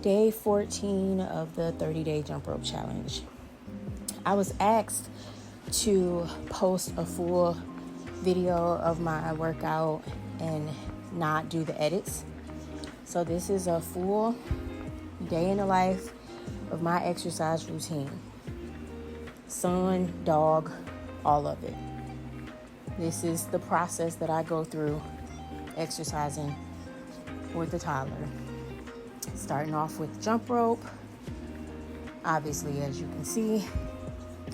Day 14 of the 30-day jump rope challenge. I was asked to post a full video of my workout and not do the edits. So this is a full day in the life of my exercise routine. Son, dog, all of it. This is the process that I go through exercising with a toddler. Starting off with jump rope. Obviously, as you can see,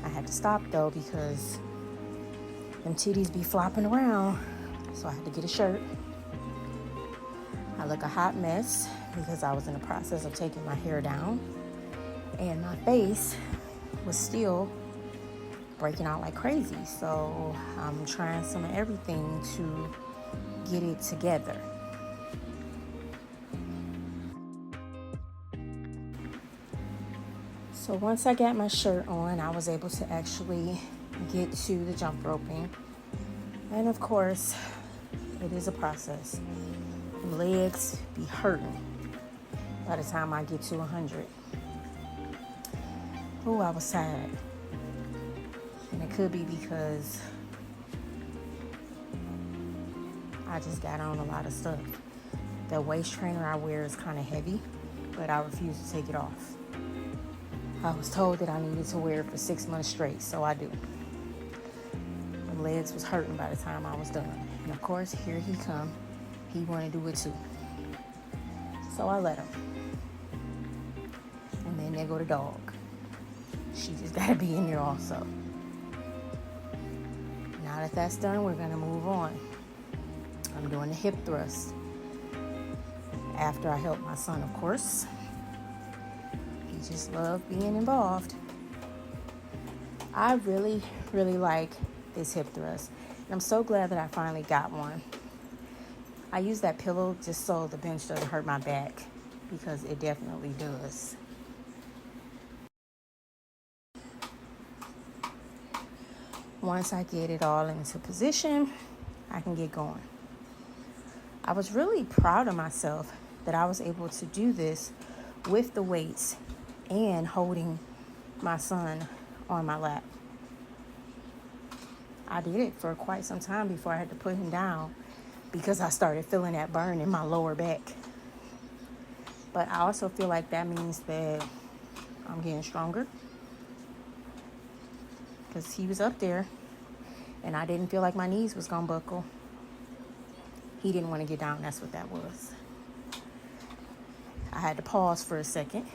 I had to stop though because them titties be flopping around. So I had to get a shirt. I look a hot mess because I was in the process of taking my hair down. And my face was still breaking out like crazy. So I'm trying some of everything to get it together. So once I got my shirt on, I was able to actually get to the jump roping. And of course, it is a process. My legs be hurting by the time I get to 100. Oh, I was sad. And it could be because I just got on a lot of stuff. The waist trainer I wear is kind of heavy, but I refuse to take it off. I was told that I needed to wear it for 6 months straight, so I do. My legs was hurting by the time I was done. And of course, here he come. He wanted to do it too. So I let him. And then there go the dog. She just gotta be in there also. Now that that's done, we're gonna move on. I'm doing the hip thrust. After I help my son, of course. He just loved being involved. I really, really like this hip thrust. And I'm so glad that I finally got one. I use that pillow just so the bench doesn't hurt my back, because it definitely does. Once I get it all into position, I can get going. I was really proud of myself that I was able to do this with the weights and holding my son on my lap. I did it for quite some time before I had to put him down because I started feeling that burn in my lower back. But I also feel like that means that I'm getting stronger, because he was up there and I didn't feel like my knees was gonna buckle. He didn't want to get down, that's what that was. I had to pause for a second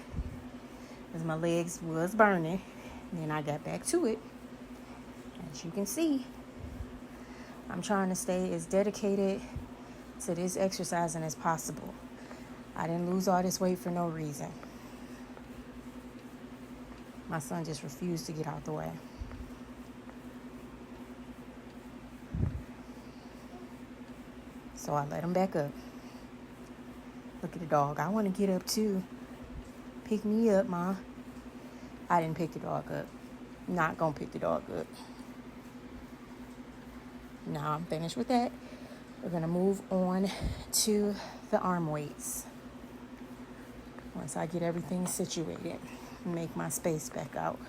because my legs was burning. And then I got back to it. As you can see, I'm trying to stay as dedicated to this exercising as possible. I didn't lose all this weight for no reason. My son just refused to get out the way. So I let him back up. Look at the dog. I want to get up too. Pick me up, Ma. I didn't pick the dog up. Not gonna pick the dog up. Now I'm finished with that. We're gonna move on to the arm weights. Once I get everything situated and make my space back out.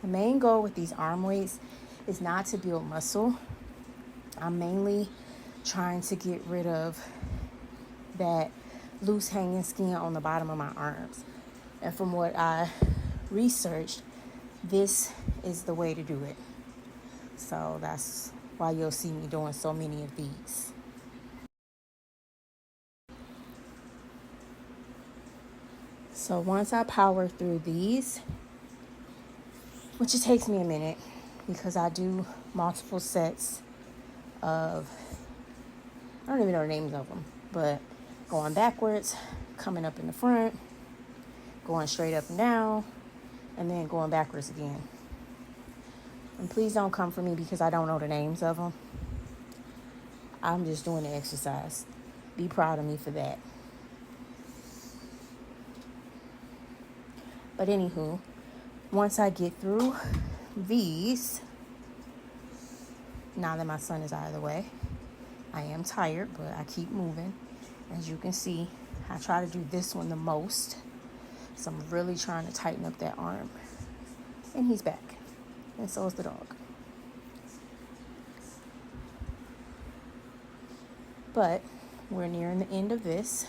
The main goal with these arm weights is not to build muscle. I'm mainly trying to get rid of that loose hanging skin on the bottom of my arms. And from what I researched, this is the way to do it. So that's why you'll see me doing so many of these. So once I power through these, which it takes me a minute because I do multiple sets of, I don't even know the names of them, but going backwards, coming up in the front, going straight up and down, and then going backwards again. And please don't come for me because I don't know the names of them. I'm just doing the exercise. Be proud of me for that. But anywho, once I get through these, now that my son is out of the way, I am tired, but I keep moving. As you can see, I try to do this one the most. So I'm really trying to tighten up that arm. And he's back. And so is the dog. But we're nearing the end of this.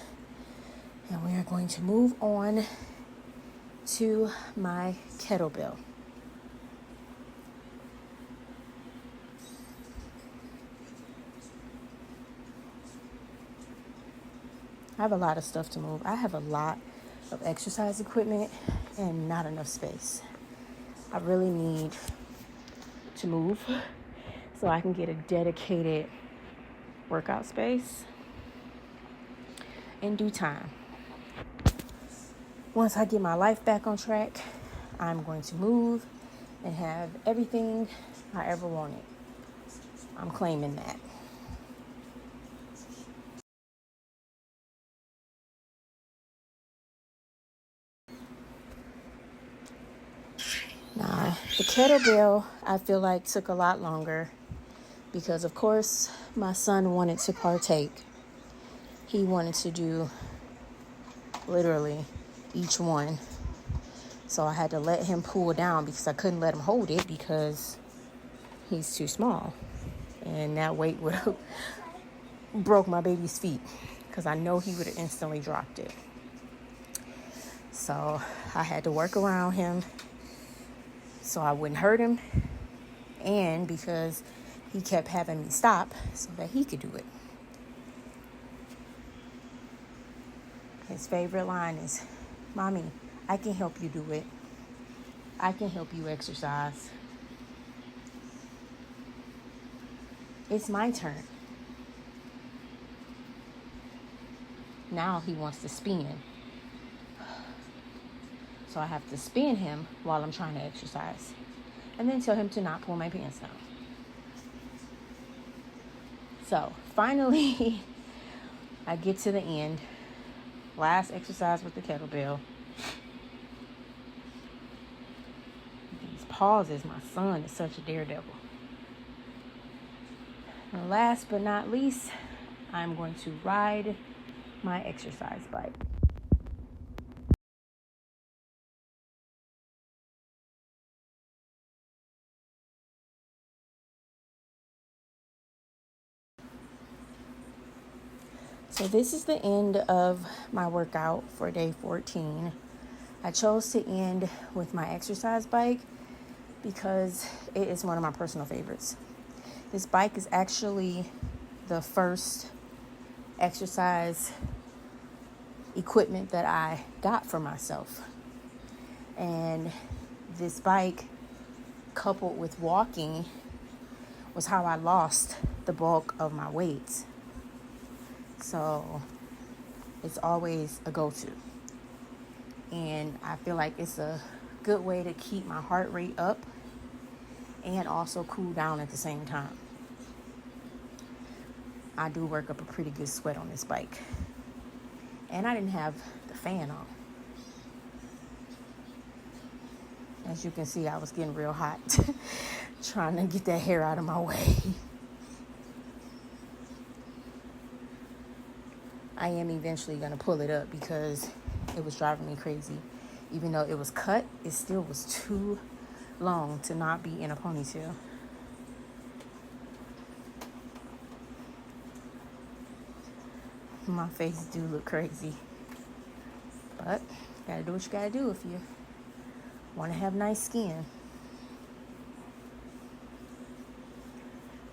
And we are going to move on to my kettlebell. I have a lot of stuff to move. I have a lot of exercise equipment and not enough space. I really need to move so I can get a dedicated workout space in due time. Once I get my life back on track, I'm going to move and have everything I ever wanted. I'm claiming that. Now, the kettlebell, I feel like took a lot longer because, of course, my son wanted to partake. He wanted to do literally each one. So I had to let him pull down because I couldn't let him hold it because he's too small. And that weight would have broke my baby's feet because I know he would have instantly dropped it. So I had to work around him so I wouldn't hurt him, and because he kept having me stop so that he could do it. His favorite line is, "Mommy, I can help you do it. I can help you exercise. It's my turn." Now he wants to spin. So I have to spin him while I'm trying to exercise. And then tell him to not pull my pants down. So finally, I get to the end. Last exercise with the kettlebell. These pauses, my son is such a daredevil. And last but not least, I'm going to ride my exercise bike. So this is the end of my workout for day 14. I chose to end with my exercise bike because it is one of my personal favorites. This bike is actually the first exercise equipment that I got for myself. And this bike, coupled with walking, was how I lost the bulk of my weight. So it's always a go-to. And I feel like it's a good way to keep my heart rate up and also cool down at the same time. I do work up a pretty good sweat on this bike. And I didn't have the fan on. As you can see, I was getting real hot trying to get that hair out of my way. I am eventually going to pull it up because it was driving me crazy. Even though it was cut, it still was too long to not be in a ponytail. My face do look crazy. But gotta do what you gotta do if you want to have nice skin.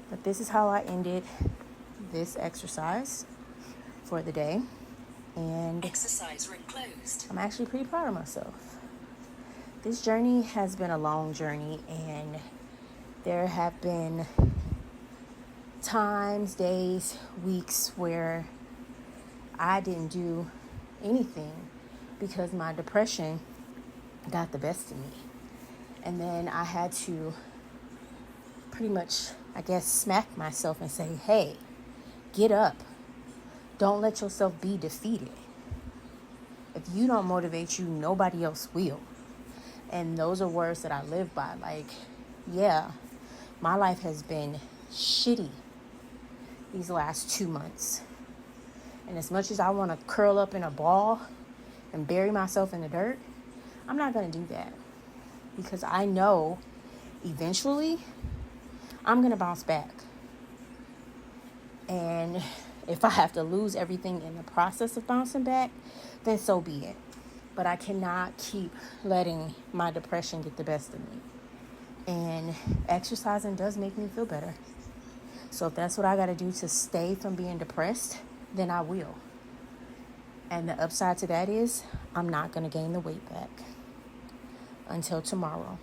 But this is how I ended this exercise for the day. And exercise ring closed. I'm actually pretty proud of myself. This journey has been a long journey, and there have been times, days, weeks where I didn't do anything because my depression got the best of me. And then I had to pretty much, I guess, smack myself and say, hey, get up. Don't let yourself be defeated. If you don't motivate you, nobody else will. And those are words that I live by. Like, yeah, my life has been shitty these last 2 months. And as much as I want to curl up in a ball and bury myself in the dirt, I'm not going to do that. Because I know eventually I'm going to bounce back. And if I have to lose everything in the process of bouncing back, then so be it. But I cannot keep letting my depression get the best of me. And exercising does make me feel better. So if that's what I got to do to stay from being depressed, then I will. And the upside to that is I'm not going to gain the weight back until tomorrow.